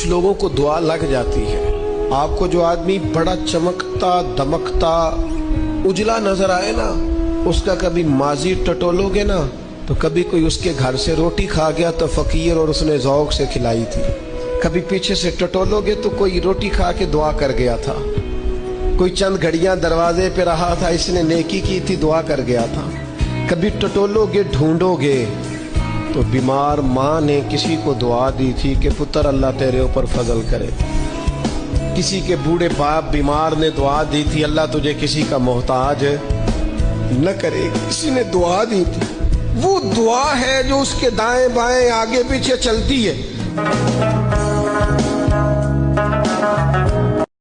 कुछ लोगों को दुआ लग जाती है। आपको जो आदमी बड़ा चमकता दमकता उजला नजर आए ना, उसका कभी माजी टटोलोगे ना तो कभी कोई उसके घर से रोटी खा गया तो फकीर और उसने ज़ौक से खिलाई थी। कभी पीछे से टटोलोगे तो कोई रोटी खा के दुआ कर गया था। कोई चंद घड़ियां दरवाजे पे रहा था, इसने नेकी की थी, दुआ कर गया था। कभी टटोलोगे ढूंढोगे तो बीमार माँ ने किसी को दुआ दी थी कि पुत्र अल्लाह तेरे ऊपर फजल करे। किसी के बूढ़े बाप बीमार ने दुआ दी थी अल्लाह तुझे किसी का मोहताज न करे। किसी ने दुआ दी थी, वो दुआ है जो उसके दाएं बाएं आगे पीछे चलती है।